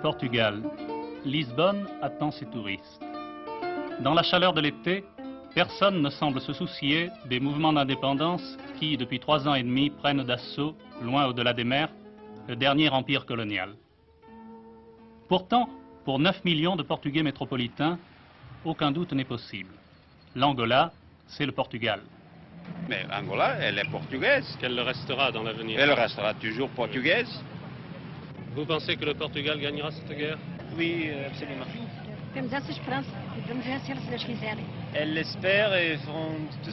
Portugal, Lisbonne attend ses touristes. Dans la chaleur de l'été, personne ne semble se soucier des mouvements d'indépendance qui, depuis 3 ans et demi, prennent d'assaut, loin au-delà des mers, le dernier empire colonial. Pourtant, pour 9 millions de Portugais métropolitains, aucun doute n'est possible. L'Angola, c'est le Portugal. Mais Angola, elle est portugaise. Qu'elle le restera dans l'avenir. Elle restera toujours portugaise. Vous pensez que le Portugal gagnera cette guerre? Oui, absolument. Temos essa esperança e vamos vencer se Deus quiserem. Elle l'espère et feront de tout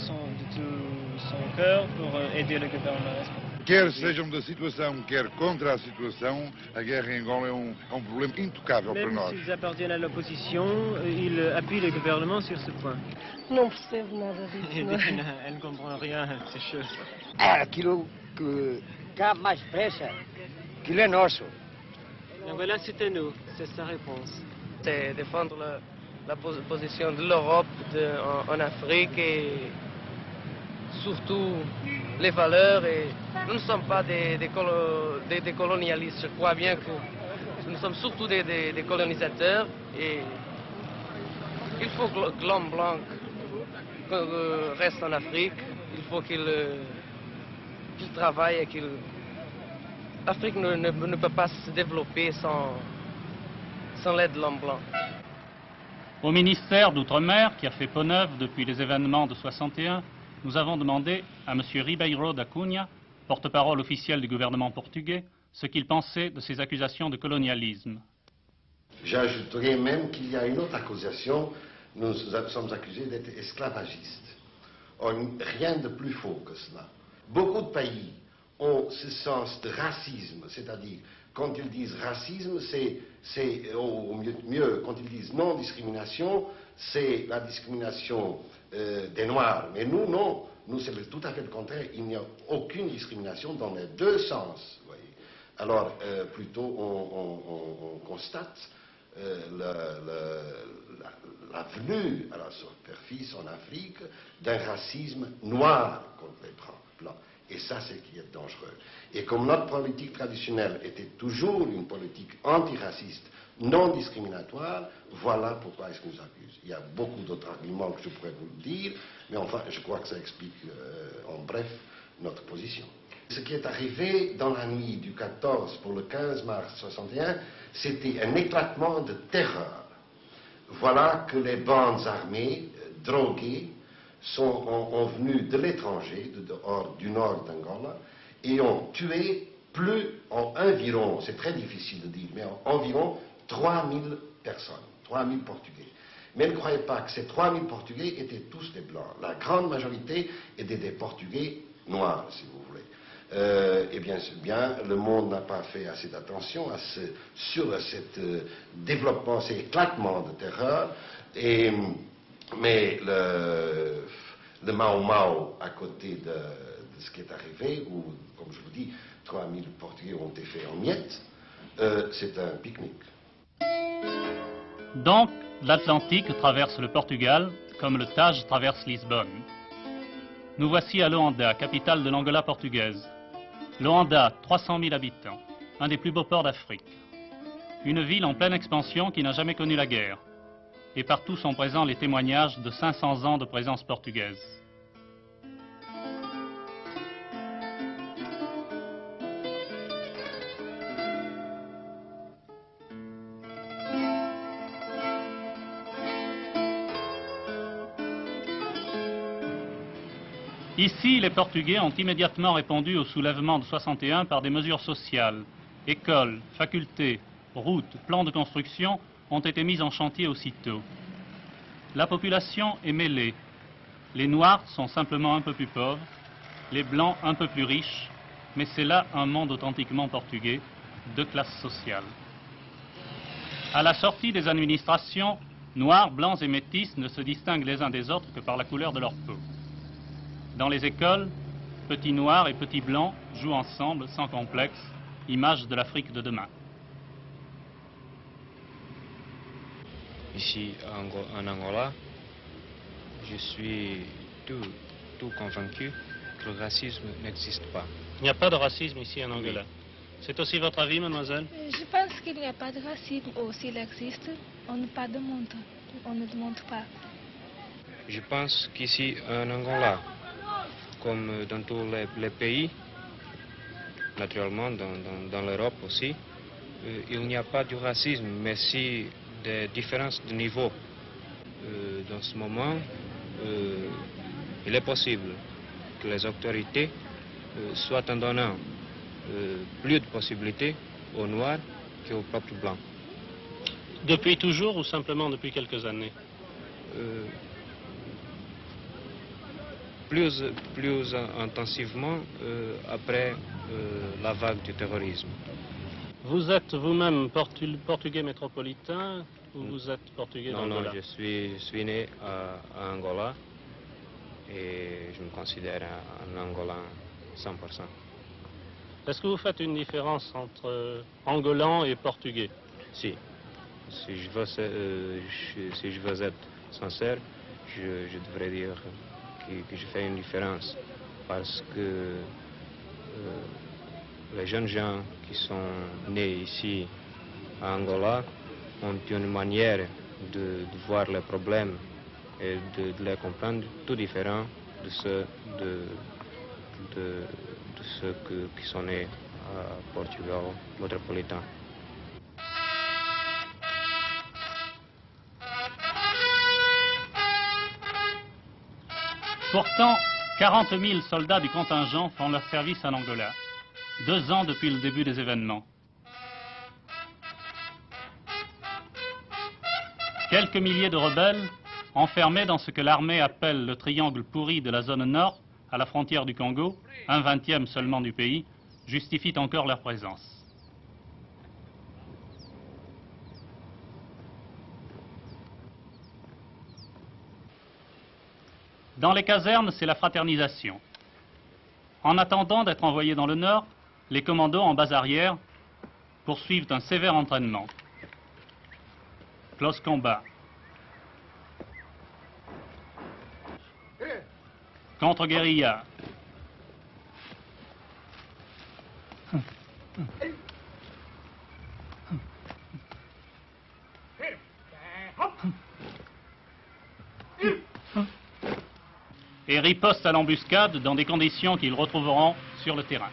son cœur pour aider le gouvernement. Quer sejam da situação, quer contra a situação, a guerra em Angola é um problema intocável para Même nós. s'ils appartiennent à l'opposition, ils appuient le gouvernement sur ce point. Não percebo nada disso. Elle ne comprend rien à ces choses. Aquilo que cabe mais pressa, aquilo é nosso. Angola, c'est à nous, c'est sa réponse. C'est défendre la position de l'Europe en Afrique et surtout les valeurs. Et nous ne sommes pas des colonialistes, je crois bien que nous sommes surtout des colonisateurs. Et il faut que l'homme blanc reste en Afrique, il faut qu'il travaille et qu'il... L'Afrique ne peut pas se développer sans l'aide de l'homme blanc. Au ministère d'Outre-mer, qui a fait peau neuve depuis les événements de 61, nous avons demandé à M. Ribeiro da Cunha, porte-parole officiel du gouvernement portugais, ce qu'il pensait de ces accusations de colonialisme. J'ajouterais même qu'il y a une autre accusation, nous sommes accusés d'être esclavagistes. Or, rien de plus faux que cela. Beaucoup de pays ont ce sens de racisme, c'est-à-dire, quand ils disent racisme, ou mieux, quand ils disent non-discrimination, c'est la discrimination des Noirs. Mais nous, non. Nous, c'est tout à fait le contraire. Il n'y a aucune discrimination dans les deux sens. Voyez. Alors, plutôt, on constate la venue à la superficie en Afrique d'un racisme noir contre les blancs. Et ça, c'est ce qui est dangereux. Et comme notre politique traditionnelle était toujours une politique antiraciste, non discriminatoire, voilà pourquoi est-ce qu'on nous accuse. Il y a beaucoup d'autres arguments que je pourrais vous dire, mais enfin, je crois que ça explique en bref notre position. Ce qui est arrivé dans la nuit du 14 pour le 15 mars 61, c'était un éclatement de terreur. Voilà que les bandes armées, droguées, ont venu de l'étranger, du nord d'Angola, et ont tué environ, c'est très difficile de dire, mais environ 3000 personnes, 3000 Portugais. Mais ne croyez pas que ces 3000 Portugais étaient tous des Blancs. La grande majorité étaient des Portugais noirs, si vous voulez. Eh bien, le monde n'a pas fait assez d'attention sur ce développement, ces éclatements de terreur, mais le Mau à côté de ce qui est arrivé, où, comme je vous dis, 3000 Portugais ont été faits en miettes, c'est un pique-nique. Donc, l'Atlantique traverse le Portugal comme le Tage traverse Lisbonne. Nous voici à Luanda, capitale de l'Angola portugaise. Luanda, 300 000 habitants, un des plus beaux ports d'Afrique. Une ville en pleine expansion qui n'a jamais connu la guerre. Et partout sont présents les témoignages de 500 ans de présence portugaise. Ici, les Portugais ont immédiatement répondu au soulèvement de 61 par des mesures sociales. Écoles, facultés, routes, plans de construction ont été mises en chantier aussitôt. La population est mêlée. Les Noirs sont simplement un peu plus pauvres, les Blancs un peu plus riches, mais c'est là un monde authentiquement portugais, de classe sociale. À la sortie des administrations, Noirs, Blancs et Métis ne se distinguent les uns des autres que par la couleur de leur peau. Dans les écoles, petits Noirs et petits Blancs jouent ensemble sans complexe, image de l'Afrique de demain. Ici, en Angola, je suis tout convaincu que le racisme n'existe pas. Il n'y a pas de racisme ici en Angola. C'est aussi votre avis, mademoiselle? Je pense qu'il n'y a pas de racisme, ou s'il existe, on ne pas démontre. On ne démontre pas. Je pense qu'ici, en Angola, comme dans tous les pays, naturellement dans l'Europe aussi, il n'y a pas de racisme, mais si des différences de niveau. Dans ce moment, il est possible que les autorités soient en donnant plus de possibilités aux Noirs qu'aux peuples blancs. Depuis toujours ou simplement depuis quelques années? Plus intensivement après la vague du terrorisme. Vous êtes vous-même portugais métropolitain ou vous êtes portugais d'Angola? Non, je suis né à Angola et je me considère un Angolan 100%. Est-ce que vous faites une différence entre Angolan et portugais? Si. Si je veux être sincère, je devrais dire que je fais une différence parce que les jeunes gens qui sont nés ici à Angola ont une manière de voir les problèmes et de les comprendre tout différent de ceux qui sont nés à Portugal métropolitain. Pourtant, 40 000 soldats du contingent font leur service en Angola, 2 ans depuis le début des événements. Quelques milliers de rebelles, enfermés dans ce que l'armée appelle le triangle pourri de la zone nord, à la frontière du Congo, 1/20 seulement du pays, justifient encore leur présence. Dans les casernes, c'est la fraternisation. En attendant d'être envoyés dans le nord, les commandos en base arrière poursuivent un sévère entraînement. Close combat. Contre-guérilla. Et riposte à l'embuscade dans des conditions qu'ils retrouveront sur le terrain.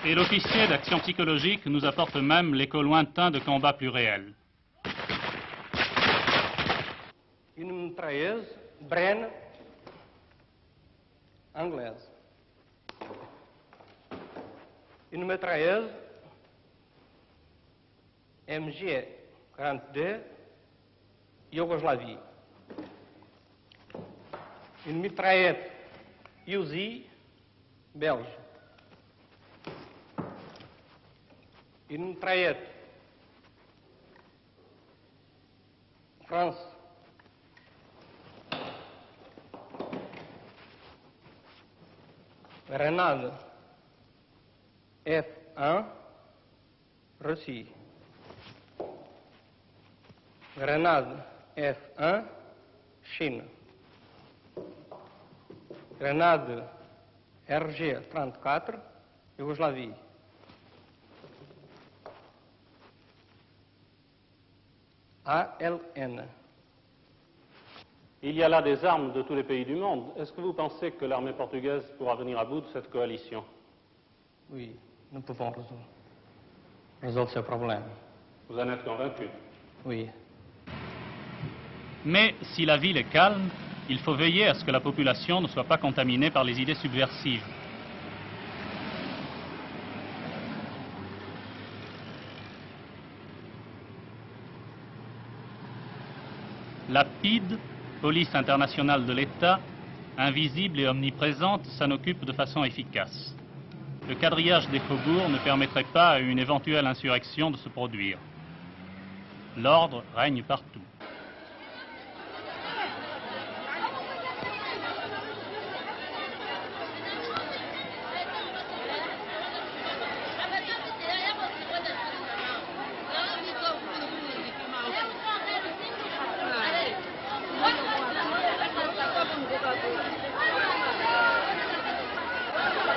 Et l'officier d'action psychologique nous apporte même l'écho lointain de combats plus réels. Une mitrailleuse Bren anglaise. Une mitrailleuse MG 42 Yougoslavie. Une mitraillette Uzi belge. Une mitraillette France. Grenade F1 Russie. Grenade F1 Chine. Grenade RG-34 Yougoslavie. ALN. Il y a là des armes de tous les pays du monde. Est-ce que vous pensez que l'armée portugaise pourra venir à bout de cette coalition? Oui, nous pouvons résoudre ce problème. Vous en êtes convaincu? Oui. Mais si la ville est calme, il faut veiller à ce que la population ne soit pas contaminée par les idées subversives. La PIDE, Police internationale de l'État, invisible et omniprésente, s'en occupe de façon efficace. Le quadrillage des faubourgs ne permettrait pas à une éventuelle insurrection de se produire. L'ordre règne partout.